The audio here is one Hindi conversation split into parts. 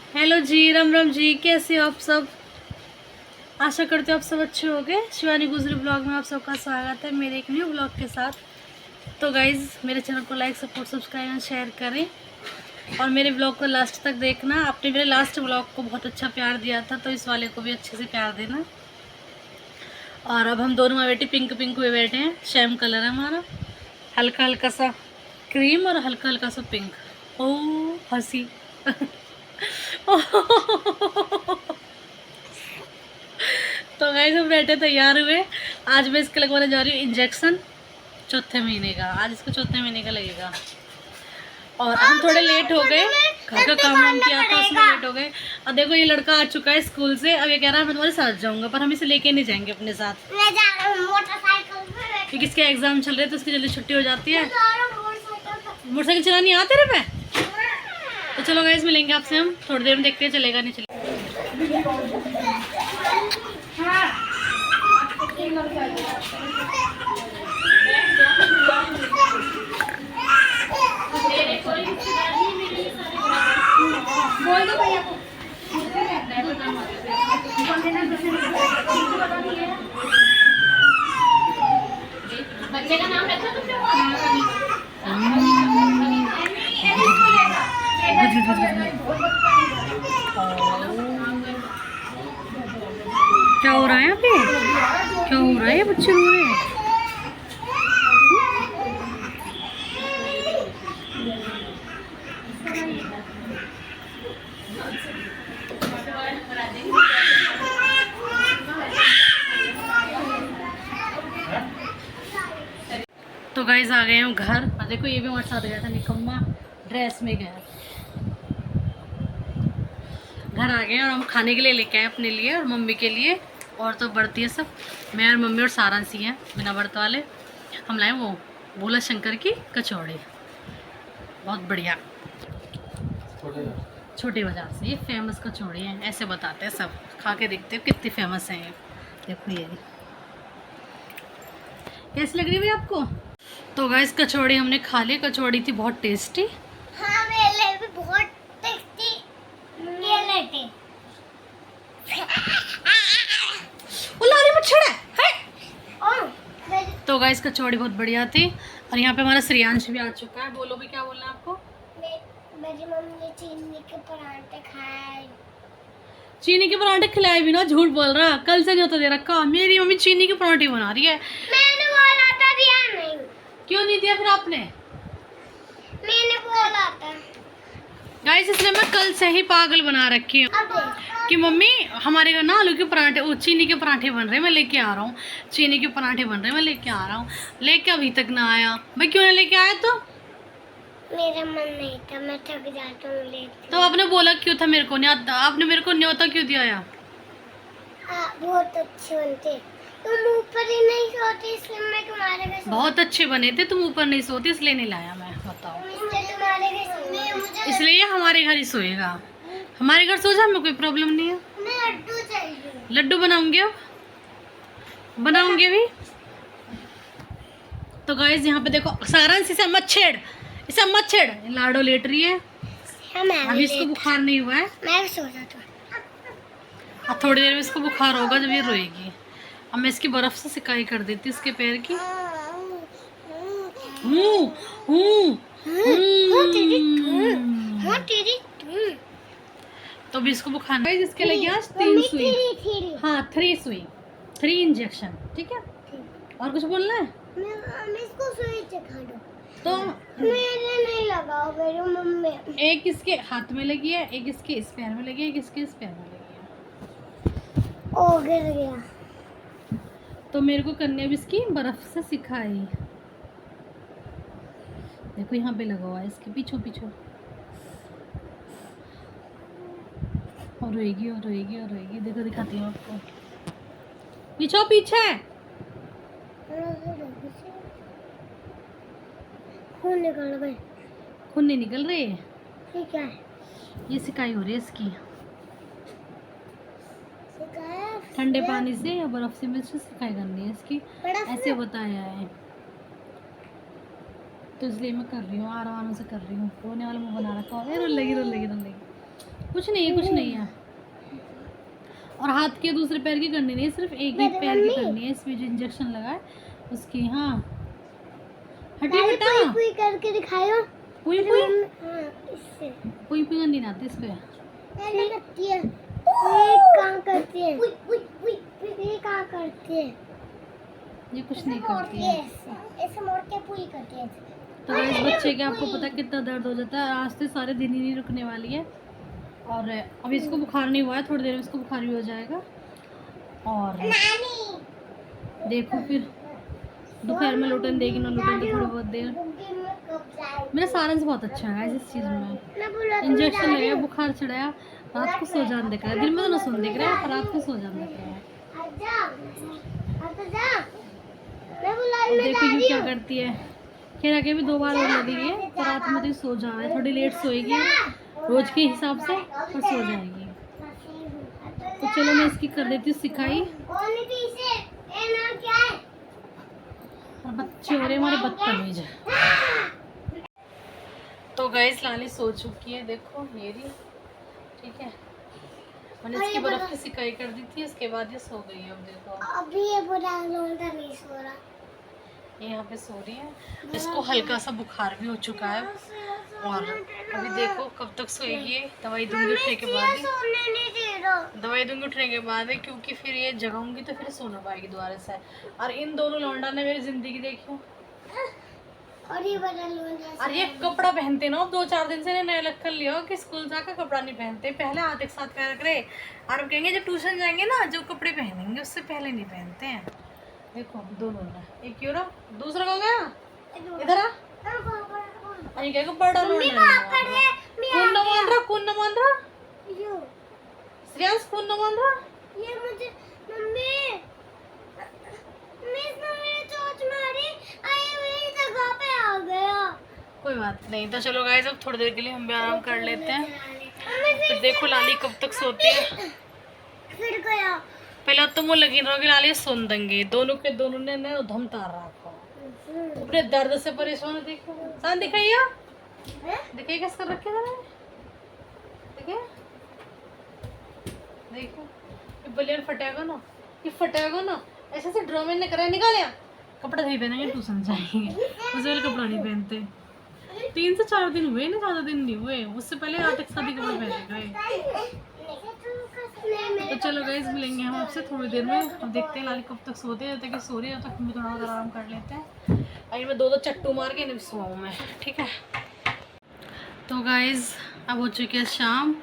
हेलो जी, राम राम जी, कैसे हो आप सब। आशा करते हो आप सब अच्छे होंगे। शिवानी गुजरी ब्लॉग में आप सबका स्वागत है मेरे एक न्यू ब्लॉग के साथ। तो गाइज़ मेरे चैनल को like support subscribe and share करें और मेरे ब्लॉग को लास्ट तक देखना। आपने मेरे लास्ट ब्लॉग को बहुत अच्छा प्यार दिया था, तो इस वाले को भी अच्छे से प्यार देना। और अब हम दोनों में बैठे पिंक पिंक हुए बैठे हैं। सेम कलर है हमारा, हल्का हल्का सा क्रीम और हल्का हल्का सा पिंक। ओ हंसी तो गाइस हम बैठे तैयार हुए। आज मैं इसके लगवाने जा रही हूँ इंजेक्शन, चौथे महीने का। आज इसको चौथे महीने का लगेगा। और हम थोड़े लेट हो गए, घर का काम वाम किया था उसमें लेट हो गए। और देखो ये लड़का आ चुका है स्कूल से। अब ये कह रहा है मैं तुम्हारे साथ जाऊंगा, पर हम इसे लेके नहीं जाएंगे अपने साथ क्योंकि इसके एग्जाम चल रहे हैं, तो इसकी जल्दी छुट्टी हो जाती है। मोटरसाइकिल चलानी आती है तेरे पे? तो चलो गाइस मिलेंगे आपसे हम थोड़ी देर में, देखते हैं चलेगा नहीं चलेगा। बच्चे का नाम रखा तुमने? क्या हो रहा है यहाँ पे? क्या हो रहा है? बच्चे रो रहे हैं। तो गाइस आ गए हम घर। देखो ये भी हमारे साथ गया था, निकम्मा ड्रेस में गया। घर आ गए और हम खाने के लिए लेके आए अपने लिए और मम्मी के लिए। और तो बढ़ती है सब, मैं और मम्मी और सारांशी हैं बिना व्रत वाले। हम लाए वो भोला शंकर की कचौड़ी, बहुत बढ़िया, छोटी बाजार से। ये फेमस कचौड़ी है, ऐसे बताते हैं सब। खा के देखते हो कितनी फेमस है ये। देखो ये कैसी लग रही है भैया आपको? तो गाइस कचौड़ी हमने खा ली। कचौड़ी थी बहुत टेस्टी। हाँ मेरे लिए भी बहुत टेस्टी ये लेते। उलारी मच्छर है। और तो गाइस कचौड़ी बहुत बढ़िया थी। और यहाँ पे हमारा श्रेयांश भी आ चुका है। बोलो भी क्या बोलना है आपको? मेरी मम्मी ने चीनी के पराठे खाए। चीनी के पराठे खिलाए भी ना, झूठ बोल रहा। कल से न्योता दे रखा, मेरी मम्मी चीनी के पराठे बना रही है। मैंने बोला था दिया नहीं। क्यों नहीं दिया फिर आपने? मैंने बोला था गाइस इसलिए मैं कल से ही पागल बना रखी हूँ कि मम्मी हमारे घर ना आलू के पराठे, वो चीनी के पराठे बन रहे हैं, मैं लेके आ रहा हूँ। चीनी के पराठे बन रहे हैं, मैं लेके आ रहा हूँ। लेके अभी तक ना आया। भाई क्यों नहीं लेके आया? तो मेरा मन नहीं था, मैं थक जाता हूँ लेट। तो आपने बोला क्यों था मेरे को? नहीं आपने मेरे को न्योता क्यों दिया? या बहुत अच्छे बनते। तुम ऊपर ही नहीं सोते इसलिए मैं तुम्हारे घर सोती। बहुत अच्छे बने थे, तुम ऊपर नहीं सोती इसलिए नहीं लाया मैं। बताओ, इसलिए तुम्हारे घर सोती। इसलिए हमारे घर ही सोएगा। हमारे घर सो जा, हमें कोई प्रॉब्लम नहीं है। मैं लड्डू चाहिए। लड्डू बनाऊंगी, अब बनाऊंगी अभी। तो गाइस यहाँ पे देखो सारांश इसे मत छेड़, इसे मत छेड़। लाडो लेट रही है, अभी इसको बुखार नहीं हुआ है। मैं सो जाता हूँ। अब थोड़ी देर में इसको बुखार होगा जब ये रोएगी। अब मैं इसकी बर्फ से सिकाई कर देती इसके पैर की। हूँ हूँ तो भी इसको बुखार नहीं। इसके लगी आज 3 सुई। हाँ 3 सुई, 3 इंजेक्शन। ठीक है, और कुछ बोलना है? इसको सुई चखा दो। तो मेरे नहीं लगाओ, मेरी मम्मी। एक इसके हाथ में लगी है, एक इसके इस पैर में लगी है, एक इसके इस पैर में लगी है। ओ गिर गया। तो मेरे को करने अब इसकी बर्फ से सिखाई। देखो यहाँ पे लगा हुआ है इसके पीछे पीछे। और रोएगी और रोएगी और रोएगी। देखो दिखाती हूँ आपको, पीछे पीछे। खून निकल गए। खून नहीं निकल रहे। ठीक है, ये सिकाई हो रही है इसकी, सिखाया ठंडे पानी से या बर्फ से मिलकर सिकाई करनी है इसकी, ऐसे बताया है। तो इसलिए मैं कर रही हूँ, आराम से कर रही हूँ। रोने वाला मुँह बना रखा है। रोने लगी रोने लगी रोने लगी। कुछ नहीं है, कुछ नहीं है। और हाथ के दूसरे पैर की करनी नहीं है, सिर्फ एक ही पैर की करनी है। इसमें जो इंजेक्शन लगा है उसकी। हाँ हटी बेटा, पुई करके दिखाओ। पुई पुई हाँ, इससे पुई पुई करनी ना आती इस पे। नहीं करती है। ये कहाँ करती है? ये कहाँ करती है? ये कुछ नहीं करती है। ऐसे मोड़ के पुई करती है। तो इस बच्चे के आपको पता कितना दर्द हो जाता है। आज से सारे दिन ही नहीं रुकने वाली है। और अभी इसको बुखार नहीं हुआ है, थोड़ी देर में इसको बुखार भी हो जाएगा। और देखो फिर दोपहर में लुटन देगी ना, लुटन तो थोड़ी बहुत देर। मेरा सारंस बहुत अच्छा है इस चीज़ में। इंजेक्शन लगाया, बुखार चढ़ाया, रात को सो जान दिख रहा है। दिन में तो ना सुन दिख रहा है, रात को सो जान दिख रहा है। और देखो यू क्या करती है। खैर आगे भी 2 बार और लगी है, तो रात में तो सो जा रहा है। थोड़ी लेट सोएगी रोज के हिसाब से, और सो जाएगी। तो चलो मैं इसकी कर देती हूँ सिखाई। और बच्चे हो रहे हमारे बदतमीज। तो गाइस लाली सो चुकी है, देखो मेरी। ठीक है, मैंने इसकी बर्फ की सिकाई कर दी थी, उसके बाद ये सो गई है। अब देखो अभी ये पूरा लोटा नहीं सो रहा। ये यहाँ पे सो रही है। इसको हल्का सा बुखार भी हो चुका है। और अभी देखो कब तक सोएगी। दवाई दूंगी उठने के बाद ही, सोने नहीं दे रहा। दवाई दूंगी उठने के बाद है, क्योंकि फिर ये जगाऊंगी तो फिर सो ना पाएगी दोबारा से। और इन दोनों लौंडा ने मेरी जिंदगी देखी। और ये बड़ा लोटा। और ये कपड़ा पहनते ना 2-4 दिन से नया लग कर लिया हो कि स्कूल जाकर कपड़ा नहीं पहनते। पहले हाथ एक साथ पैर रहे, और अब कहेंगे जब ट्यूशन जाएंगे ना जो कपड़े पहनेंगे उससे पहले नहीं पहनते हैं। देखो दोनों ना, एक क्यों रहा, दूसरा हो गया इधर आ। अरे क्या बड़ा लोंडा कौन ना मान रहा, कौन ना मान रहा, श्रेयांश कौन ना मान रहा। ये मुझे मम्मी मिस ने मेरे चोट मारी, आए मेरी जगह पे आ गया। कोई बात नहीं। तो चलो गाइस अब थोड़ी देर के लिए हम भी आराम कर लेते हैं। फिर देखो लाली कब तक सोती है। फिर गया। पहले तो वो लगी रहोगे लाली सुन देंगे। दोनों के दोनों ने ना उधम तार रखा, अपने दर्द से परेशान है। देखो शान दिखाइए, देखिए कैसे कर रखे जरा, देखिए देखो ये बलियान फटेगा ना, ये फटेगा ना। ऐसे से ड्रामे ने करा, निकाल या कपड़ा नहीं पहनेंगे, ट्यूशन जाएंगे। उसे वाले कपड़ा नहीं पहनते। 3 से 4 दिन हुए ना, ज़्यादा दिन नहीं हुए। उससे पहले आज तक शादी कपड़े पहने गए। तो चलो गाइस मिलेंगे हम आपसे थोड़ी देर में। अब देखते हैं लाली कब तक सोते हैं। जब तक ये सो रही है तब तक हम भी थोड़ा बहुत आराम कर लेते हैं। अभी मैं 2-2 चट्टू मार के नहीं सोऊँ मैं, ठीक है। तो गाइस अब हो चुकी है शाम,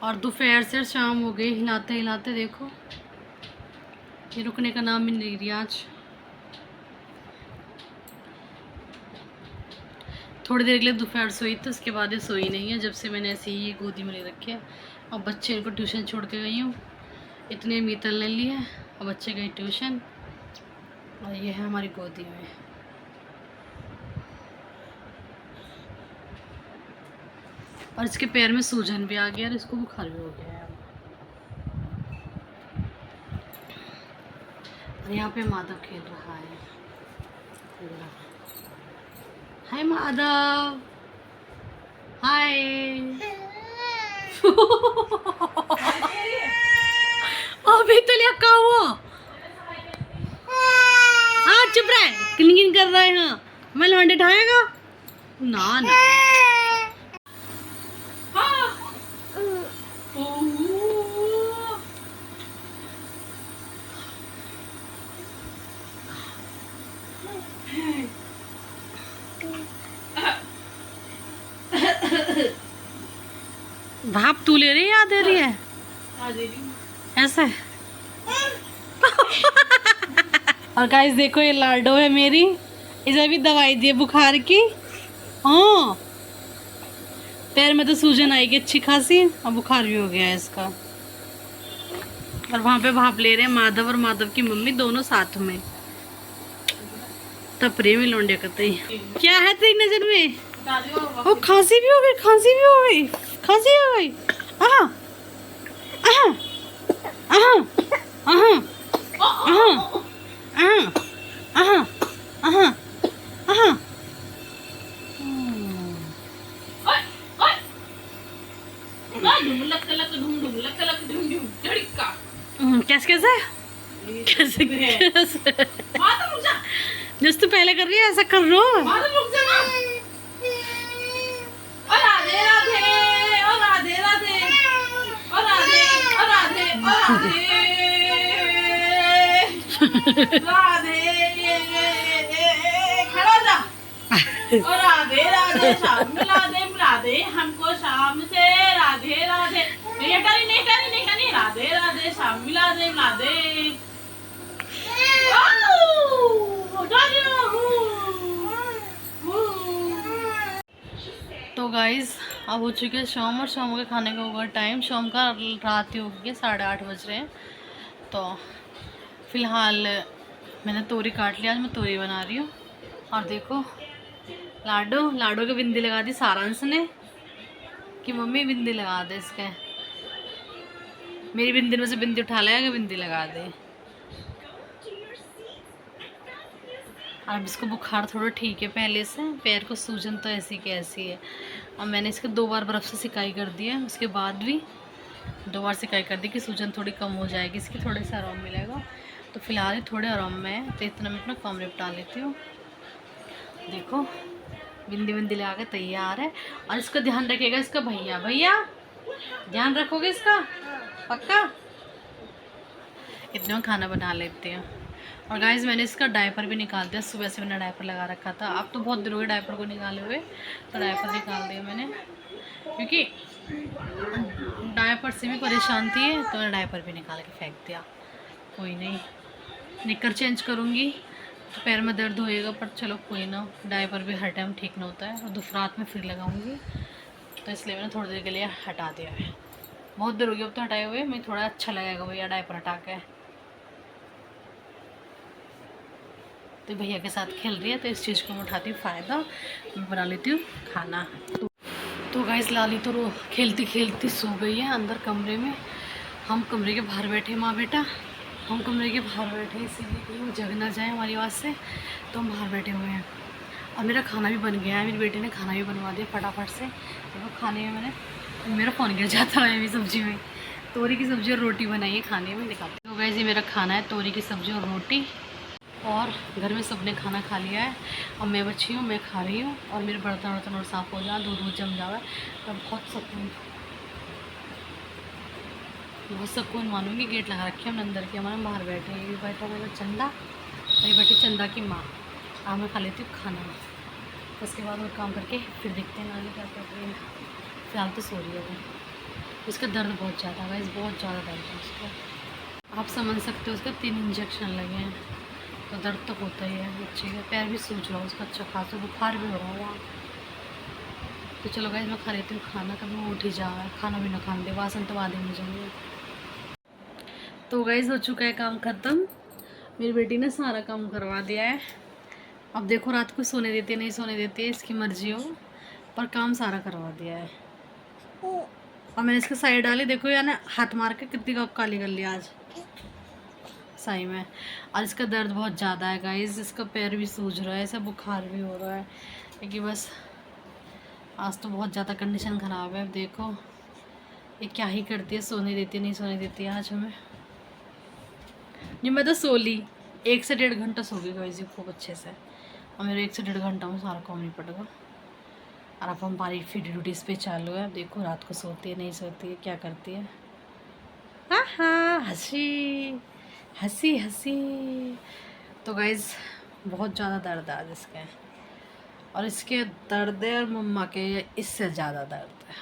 और दोपहर से शाम हो गई। हिलाते हिलाते देखो ये रुकने का नाम ही नहीं रही आज। थोड़ी देर के लिए दोपहर सोई थी, उसके बाद ये सोई नहीं है। जब से मैंने ऐसे ही गोदी में ले रखी है। और बच्चे इनको ट्यूशन छोड़ के गई हूँ। इतने मीतल ले लिए और बच्चे गए ट्यूशन, और ये है हमारी गोदी में। और इसके पैर में सूजन भी आ गया और इसको बुखार भी हो गया है। और यहाँ पे माधव खेल रहा है। हाय माधव, हाय। अभी तो लिया का हुआ। हाँ चुप रहे, किन किन कर रहा है। हाँ मैं लौंडे ठाएगा ना ना। भाप तू ले रही है या दे रही है? ऐसे। और गाइस देखो ये लाडो है मेरी, इसे भी दवाई दी है बुखार की। हाँ पैर में तो सूजन आएगी अच्छी खासी, और बुखार भी हो गया है इसका। और वहाँ पे भाप ले रहे हैं माधव और माधव की मम्मी दोनों साथ में। तपरे में लौंडे करते हैं। क्या है तेरी नजर में? ओ खांसी भी हो गई, खांसी भी हो गई, खांसी हो गई। आहा आहा आहा आहा आहा आहा आहा आहा। कैसे कैसे कैसे जिस तू पहले कर रही है ऐसा कर रो। राधे राधे और राधे राधे और राधे और राधे और राधे राधे खड़ा हो जा। और राधे राधे शाम मिला दे हमको शाम से राधे राधे नहीं करी राधे राधे शाम मिला दे तो गाइज अब हो चुके हैं शाम और शाम के खाने का होगा टाइम। शाम का रात ही हो गई 8:30 बज रहे हैं। तो फिलहाल मैंने तोरी काट लिया। आज मैं तोरी बना रही हूँ। और देखो लाडो की बिंदी लगा दी सारांश ने कि मम्मी बिंदी लगा दे इसके। मेरी बिंदी में से बिंदी उठा लिया कि बिंदी लगा दे। अब इसको बुखार थोड़ा ठीक है पहले से। पैर को सूजन तो ऐसी की ऐसी है। अब मैंने इसको 2 बार बर्फ़ से सिकाई कर दी है। उसके बाद भी 2 बार सिकाई कर दी कि सूजन थोड़ी कम हो जाएगी इसकी, थोड़े से आराम मिलेगा। तो फिलहाल ही थोड़े आराम में है तो इतना मैं अपना काम निपटा लेती हूँ। देखो बिंदी लगा के तैयार है। और इसका ध्यान रखिएगा इसका भैया ध्यान रखोगे इसका पक्का। इतना खाना बना लेते हैं। और गाइस मैंने इसका डायपर भी निकाल दिया। सुबह से मैंने डायपर लगा रखा था। अब तो बहुत दिनों के डायपर को निकाले हुए, तो डायपर निकाल दिया मैंने क्योंकि डायपर से भी परेशान थी तो मैंने डायपर भी निकाल के फेंक दिया। कोई नहीं, निकर चेंज करूँगी तो पैर में दर्द होएगा, पर चलो कोई ना, डायपर भी हर टाइम ठीक ना होता है। और दोपहर में फिर लगाऊंगी तो इसलिए मैंने थोड़ी देर के लिए हटा दिया है। बहुत देर हो गई अब तो हटाए हुए। मैं थोड़ा अच्छा लगेगा भैया डायपर हटा के। तो भैया के साथ खेल रही है तो इस चीज़ को मैं उठाती हूँ फ़ायदा। मैं बना लेती हूँ खाना। तो गाइस लाली तो खेलती खेलती सो गई है अंदर कमरे में। हम कमरे के बाहर बैठे माँ बेटा, हम कमरे के बाहर बैठे इसीलिए कि वो जग ना जाए हमारी आवाज़ से, तो हम बाहर बैठे हुए हैं। और मेरा खाना भी बन गया है। मेरी बेटी ने खाना भी बनवा दिया फटाफट से। तो खाने में मैंने मेरा फ़ोन गिर जाता है अभी सब्ज़ी में। तोरी की सब्ज़ी और रोटी बनाई है खाने में, दिखाती हूँ। तो गाइस ये मेरा खाना है, तोरी की सब्ज़ी और रोटी। और घर में सबने खाना खा लिया है। और मैं बची हूँ, मैं खा रही हूँ। और मेरे बर्तन वर्तन और साफ़ हो जाए, दूध जम जाए तो बहुत सुकून मानूंगी। गेट लगा रखे हमने अंदर के, हमारे बाहर बैठे। ये बैठा मेरा चंदा और ये बैठी चंदा की माँ। अब मैं खा लेती हूँ खाना, उसके बाद वो काम करके फिर देखते हैं नानी क्या कर रही है। फिलहाल तो सो रही है वो। उसका दर्द बहुत ज़्यादा है, बहुत ज़्यादा दर्द है उसका। आप समझ सकते हो, उसका 3 इंजेक्शन लगे हैं तो दर्द तो होता ही है बच्चे का। पैर भी सूज रहा है उसका अच्छा खासा, बुखार भी हो रहा है वहाँ। तो चलो गाइस मैं खा लेती हूँ खाना, कभी वो उठ ही जा रहा है। खाना भी ना खाने दे, वासन तो बाद में जाएंगे। तो गाइस हो चुका है काम ख़त्म। मेरी बेटी ने सारा काम करवा दिया है। अब देखो रात को सोने देती है नहीं सोने देती है, इसकी मर्जी हो, पर काम सारा करवा दिया है। और मैंने इसके साइड डाली, देखो यार हाथ मार के कितनी काली कर लिया आज साई में। और इसका दर्द बहुत ज़्यादा है गाइस, इसका पैर भी सूज रहा है, ऐसा बुखार भी हो रहा है। क्योंकि बस आज तो बहुत ज़्यादा कंडीशन ख़राब है। अब देखो ये क्या ही करती है, सोने देती है नहीं सोने देती है आज हमें। जी मैं तो सो ली, 1 से 1.5 घंटा सो गई गाइस खूब अच्छे से। और मेरे 1 से 1.5 घंटा में सारा काम नहीं पड़ेगा। और अब हमारी फिर ड्यूटीज़ पे चालू है। देखो रात को सोती है नहीं सोती है, क्या करती है। हाँ हाँ हंसी हंसी हंसी। तो गाइस बहुत ज़्यादा दर्द है आज इसके, और इसके दर्द है और मम्मा के इससे ज़्यादा दर्द है।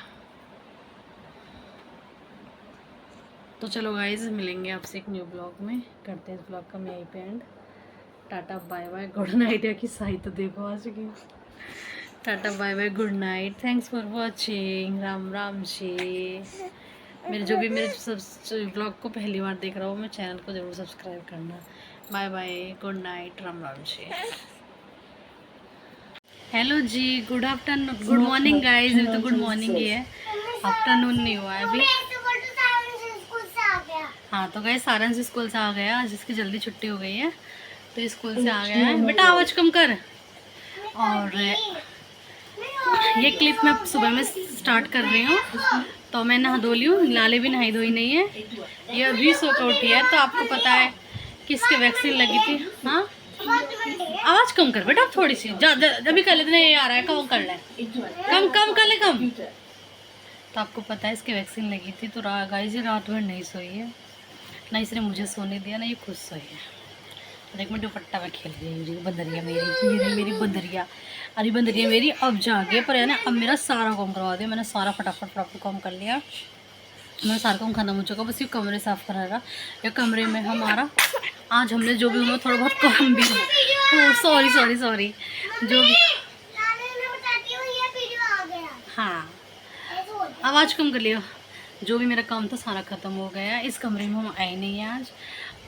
तो चलो गाइस मिलेंगे आपसे एक न्यू ब्लॉग में, करते हैं इस ब्लॉग का मैं यहीं पे end. Tata bye bye good night. या कि सही तो देखो आ चुकी। Tata bye bye good night, thanks for watching. Ram Ram ji. मेरे जो भी मेरे सब ब्लॉग को पहली बार देख रहा हो, मैं चैनल को ज़रूर सब्सक्राइब करना। Bye bye good night Ram Ram ji. Hello जी, good afternoon, good morning guys. अभी तो गुड मॉर्निंग ही है, आफ्टरनून नहीं हुआ है अभी। हाँ तो गाइस सारंश स्कूल से आ गया, आज इसकी जल्दी छुट्टी हो गई है तो स्कूल से आ गया है। बेटा आवाज़ कम कर। और ये क्लिप मैं सुबह में स्टार्ट कर रही हूँ। तो मैं नहा धो ली हूँ, लाले भी नहाई धोई नहीं है, ये अभी सो कर उठी है। तो आपको पता है कि इसके वैक्सीन लगी थी। हाँ आवाज़ कम कर बेटा थोड़ी सी, अभी कर लेते ये आ रहा है, कम कर ले, कम कम कर ले कम। तो आपको पता है इसके वैक्सीन लगी थी, तो गाइस ये रात भर नहीं सोई है, ना इसने मुझे सोने दिया, ना ये खुद सोई है। देख मैं दुपट्टा में खेल गई, बंदरिया मेरी बंदरिया, अरे बंदरिया मेरी अब जागे पर है ना। अब मेरा सारा काम करवा दिया मैंने, सारा फटाफट काम कर लिया, मेरा सारा काम खत्म हो चुका, बस ये कमरे साफ़ करा रहा। या कमरे में हमारा आज हमने जो भी हुआ थोड़ा बहुत काम भी हो, सॉरी जो भी, हाँ आवाज़ कम कर लियो। जो भी मेरा काम था सारा ख़त्म हो गया। इस कमरे में हम आए नहीं हैं आज,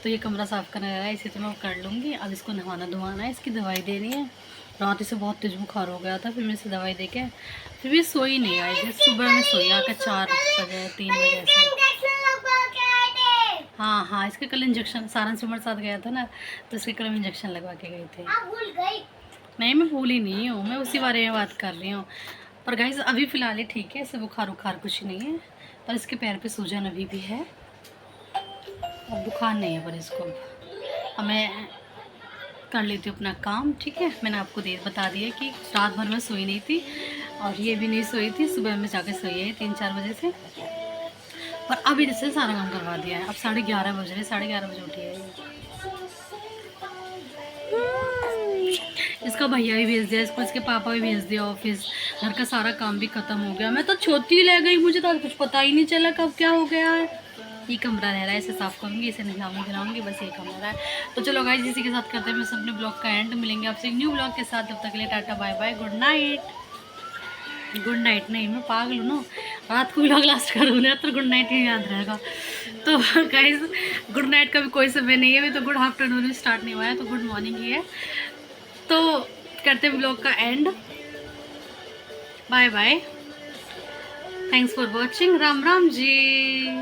तो ये कमरा साफ़ करना रहा है, इसे तो मैं कर लूँगी। अब इसको नहाना धोवाना है, इसकी दवाई देनी है। रात इसे बहुत तेज बुखार हो गया था, फिर मैं इसे दवाई दे के फिर भी सोई नहीं आई थी। सुबह में सोई आकर 4 बजे 3 बजे से। हाँ इसके कल इंजेक्शन, सारन सिमर साथ गया था ना, तो इसके कल इंजेक्शन लगवा के गए थे। नहीं मैं भूली नहीं हूँ, मैं उसी बारे में बात कर रही हूँ। पर गाइस अभी फ़िलहाल ठीक है, इसे बुखार कुछ नहीं है, पर इसके पैर पे सूजन अभी भी है, अब बुखार नहीं है। पर इसको अब मैं कर लेती हूँ अपना काम, ठीक है। मैंने आपको बता दिया कि रात भर में सोई नहीं थी, और ये भी नहीं सोई थी, सुबह में जाके सोई है 3-4 बजे से। पर अभी इससे सारा काम करवा दिया है। अब 11:30 बज रहे, 11:30 बजे उठी है। इसका भैया भी भेज दिया इसको, इसके पापा भी भेज दिया ऑफिस, घर का सारा काम भी ख़त्म हो गया। मैं तो छोटी ले गई, मुझे तो कुछ पता ही नहीं चला कब क्या हो गया है। ये कमरा रह रहा है, इसे साफ़ करूँगी, इसे नहलाऊंगी, बस ये कमरा है। तो चलो गाइस इसी के साथ करते हैं मैं अपने ब्लॉग का एंड। मिलेंगे आपसे एक न्यू ब्लॉग के साथ, तब तक के लिए tata bye bye, good night नहीं मैं पागल हूँ ना, रात को ब्लॉग लास्ट करूँगा तो गुड नाइट ही याद रहेगा। तो गाइस गुड नाइट का भी कोई समय नहीं है, तो गुड आफ्टरनून भी स्टार्ट नहीं हुआ है, तो गुड मॉर्निंग ही है। तो करते हैं ब्लॉग का end, bye bye, thanks for watching, Ram Ram ji.